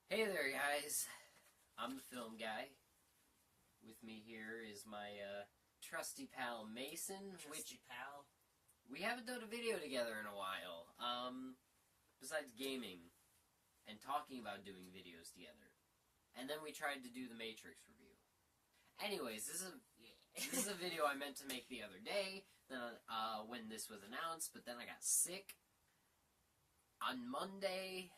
Hey there, guys. I'm the film guy. With me here is my trusty pal Mason. Trusty pal. We haven't done a video together in a while. Besides gaming and talking about doing videos together. And then we tried to do the Matrix review. Anyways, this is a video I meant to make the other day. Then when this was announced, but then I got sick. On Monday,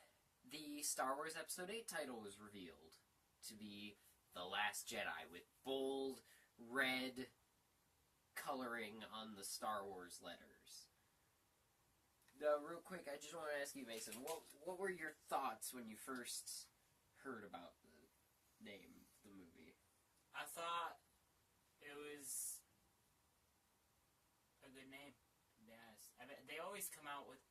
the Star Wars Episode 8 title was revealed to be The Last Jedi, with bold red coloring on the Star Wars letters. Now, real quick, I just want to ask you, Mason, what were your thoughts when you first heard about the name of the movie? I thought it was a good name, to be honest. I mean, they always come out with...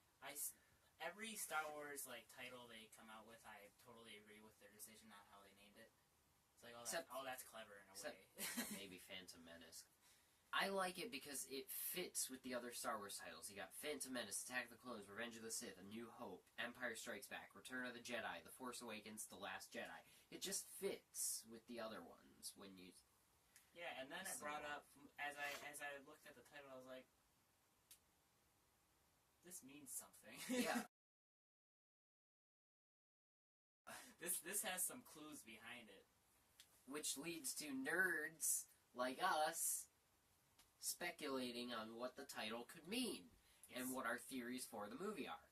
Every Star Wars title they come out with, I totally agree with their decision on how they named it. It's like, that's clever in a way. Maybe Phantom Menace. I like it because it fits with the other Star Wars titles. You got Phantom Menace, Attack of the Clones, Revenge of the Sith, A New Hope, Empire Strikes Back, Return of the Jedi, The Force Awakens, The Last Jedi. It just fits with the other ones when you... Yeah, and then it brought up, as I looked at the title, I was like, this means something. Yeah. This has some clues behind it. Which leads to nerds like us speculating on what the title could mean, yes, and what our theories for the movie are.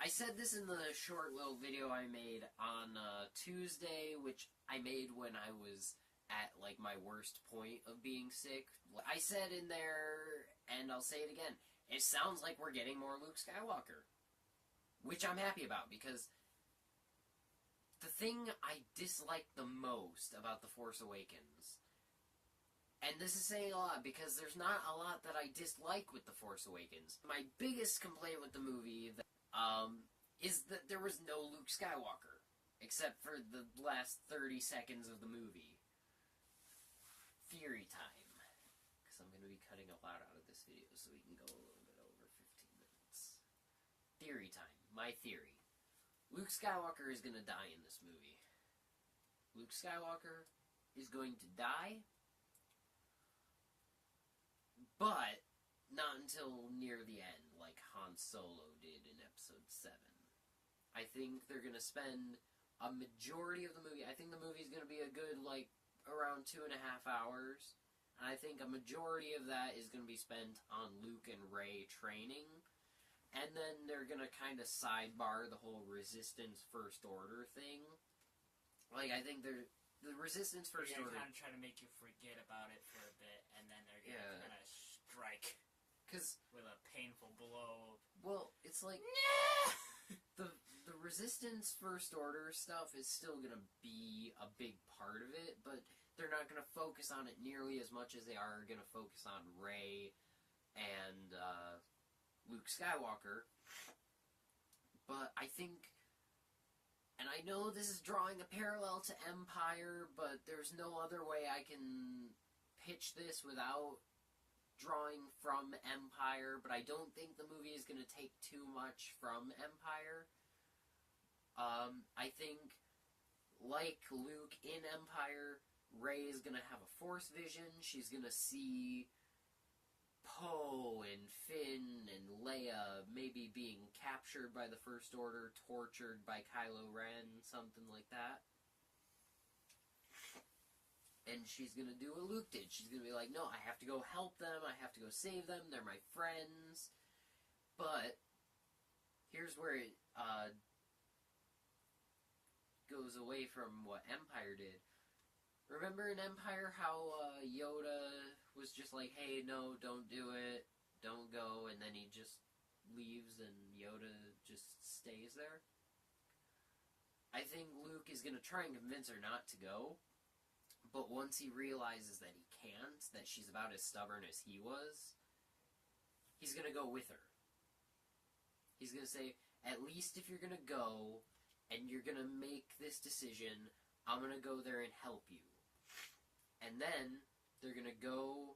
I said this in the short little video I made on Tuesday, which I made when I was at, my worst point of being sick. I said in there, and I'll say it again, it sounds like we're getting more Luke Skywalker. Which I'm happy about, because the thing I dislike the most about The Force Awakens, and this is saying a lot, because there's not a lot that I dislike with The Force Awakens. My biggest complaint with the movie is that there was no Luke Skywalker, except for the last 30 seconds of the movie. Theory time. Because I'm going to be cutting a lot out of this video, so we can go a little bit over 15 minutes. Theory time. My theory. Luke Skywalker is going to die in this movie. Luke Skywalker is going to die, but not until near the end, like Han Solo did in Episode 7. I think they're going to spend a majority of the movie... I think the movie's going to be a good, around 2.5 hours. And I think a majority of that is going to be spent on Luke and Rey training. And then they're going to kind of sidebar the whole Resistance First Order thing. I think the Resistance First Order... kind of try to make you forget about it for a bit, and then they're going to strike with a painful blow. Well, it's like... the Resistance First Order stuff is still going to be a big part of it, but they're not going to focus on it nearly as much as they are going to focus on Rey and Luke Skywalker. But I think, and I know this is drawing a parallel to Empire, but there's no other way I can pitch this without drawing from Empire, but I don't think the movie is going to take too much from Empire. I think, like Luke in Empire, Rey is going to have a Force vision. She's going to see Poe and Finn and Leia maybe being captured by the First Order, tortured by Kylo Ren, something like that. And she's going to do what Luke did. She's going to be like, no, I have to go help them. I have to go save them. They're my friends. But here's where it goes away from what Empire did. Remember in Empire how Yoda was just like, hey, no, don't do it. Don't go. And then he just leaves and Yoda just stays there? I think Luke is going to try and convince her not to go. But once he realizes that he can't, that she's about as stubborn as he was, he's going to go with her. He's going to say, at least if you're going to go, and you're going to make this decision, I'm going to go there and help you. And then, they're going to go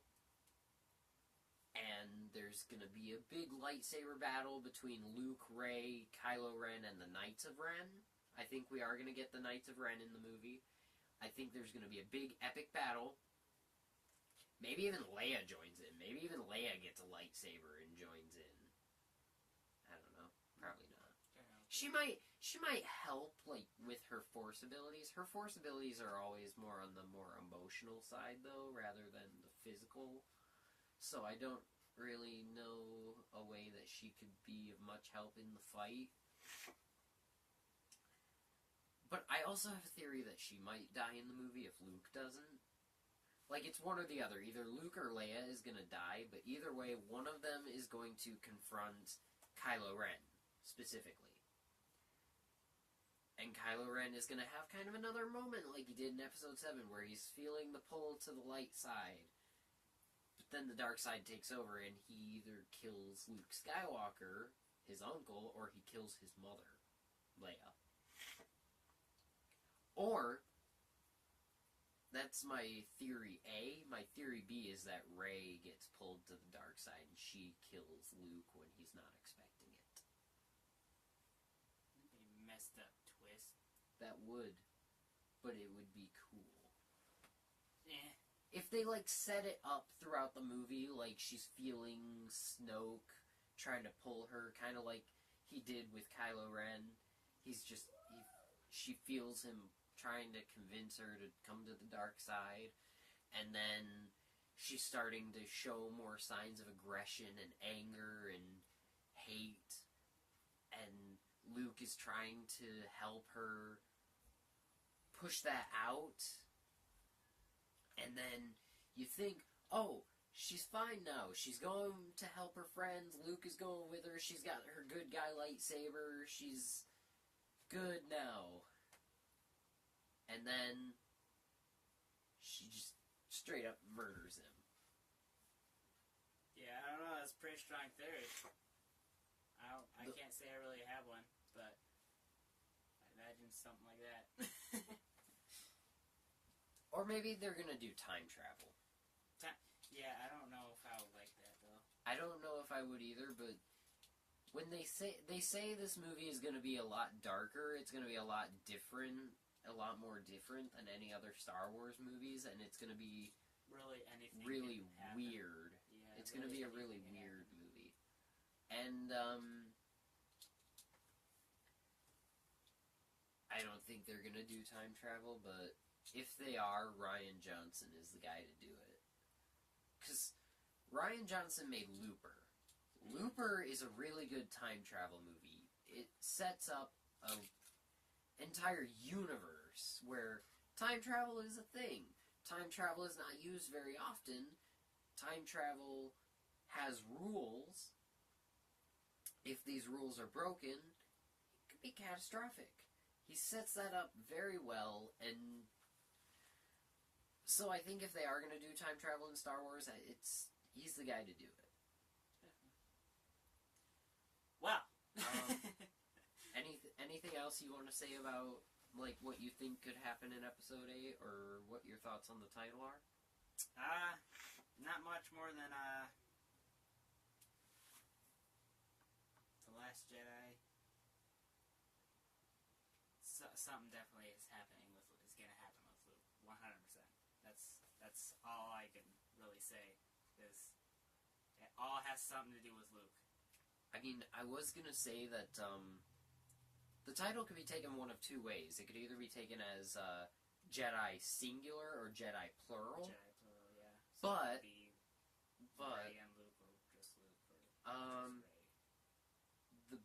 And there's going to be a big lightsaber battle between Luke, Rey, Kylo Ren, and the Knights of Ren. I think we are going to get the Knights of Ren in the movie. I think there's going to be a big epic battle. Maybe even Leia joins in. Maybe even Leia gets a lightsaber and joins in. I don't know. Probably not. She might help, like, with her Force abilities. Her Force abilities are always more on the more emotional side, though, rather than the physical. So I don't really know a way that she could be of much help in the fight. But I also have a theory that she might die in the movie if Luke doesn't. Like, it's one or the other. Either Luke or Leia is going to die, but either way, one of them is going to confront Kylo Ren, specifically. And Kylo Ren is going to have kind of another moment like he did in Episode 7, where he's feeling the pull to the light side. But then the dark side takes over, and he either kills Luke Skywalker, his uncle, or he kills his mother, Leia. Or, that's my theory A. My theory B is that Rey gets pulled to the dark side, and she kills Luke when he's not expecting it. A messed up twist. That would. But it would be cool. Yeah. If they, like, set it up throughout the movie, like she's feeling Snoke trying to pull her, kind of like he did with Kylo Ren. She feels him trying to convince her to come to the dark side, and then she's starting to show more signs of aggression and anger and hate, and Luke is trying to help her push that out. And then you think, oh, she's fine now. She's going to help her friends. Luke is going with her. She's got her good guy lightsaber. She's good now. And then she just straight up murders him. Yeah, I don't know. That's a pretty strong theory. I can't say I really have one, but I imagine something like that. Or maybe they're gonna do time travel. Yeah, I don't know if I would like that, though. I don't know if I would either, but when they say this movie is gonna be a lot darker, it's gonna be a lot different, a lot more different than any other Star Wars movies, and it's gonna be really weird. Yeah, it's gonna be a really weird movie. And I don't think they're gonna do time travel, but if they are, Rian Johnson is the guy to do it. Because Rian Johnson made Looper. Looper is a really good time travel movie. It sets up an entire universe where time travel is a thing. Time travel is not used very often. Time travel has rules. If these rules are broken, it could be catastrophic. He sets that up very well, and so I think if they are going to do time travel in Star Wars, he's the guy to do it. Wow. Anything else you want to say about, like, what you think could happen in Episode 8, or what your thoughts on the title are? Not much more than The Last Jedi. Something definitely is going to happen with Luke. 100%. That's all I can really say, because it all has something to do with Luke. I mean, I was going to say that the title could be taken one of two ways. It could either be taken as Jedi singular or Jedi plural. Jedi plural, yeah. So but Rey and Luke, or just Luke, or just Rey. The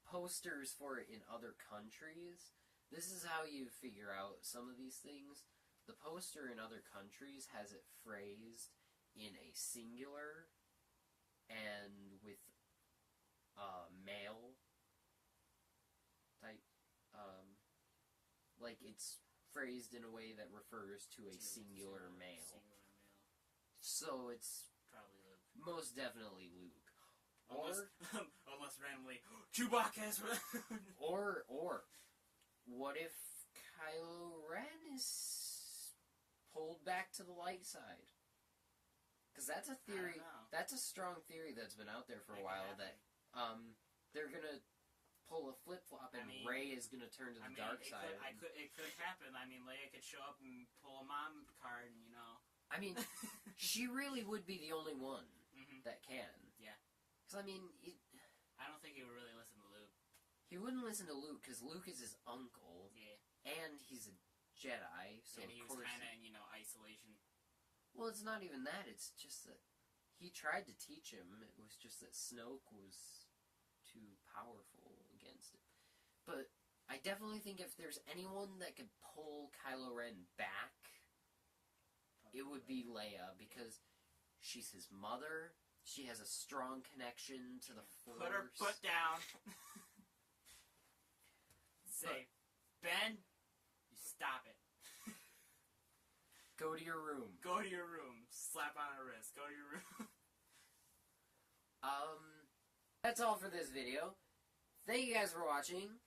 posters for it in other countries, this is how you figure out some of these things. The poster in other countries has it phrased in a singular and with male type, like it's phrased in a way that refers to a singular male. So it's probably Luke. Most definitely Luke. Almost randomly, Chewbacca's. or what if Kylo Ren is pulled back to the light side? Because that's a theory. That's a strong theory that's been out there for a while. That they're gonna pull a flip flop and Rey is gonna turn to the dark side. It could happen. I mean, Leia could show up and pull a mom card, and I mean, she really would be the only one that can. Yeah. Because I mean, I don't think he would really listen to Luke. He wouldn't listen to Luke because Luke is his uncle. Yeah. And he's a Jedi, so and he was kind of in isolation. Well, it's not even that. It's just that he tried to teach him. It was just that Snoke was too powerful against it. But I definitely think if there's anyone that could pull Kylo Ren back, it would be Leia, because she's his mother. She has a strong connection to the Force. Put her foot down. Say, Ben, you stop it. Go to your room. Go to your room. Slap on her wrist. Go to your room. That's all for this video. Thank you guys for watching.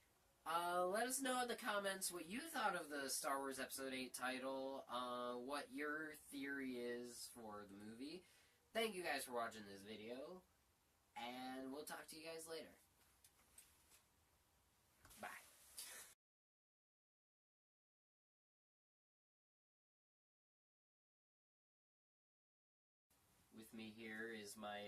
Let us know in the comments what you thought of the Star Wars Episode 8 title, what your theory is for the movie. Thank you guys for watching this video, and we'll talk to you guys later. Bye. With me here is my,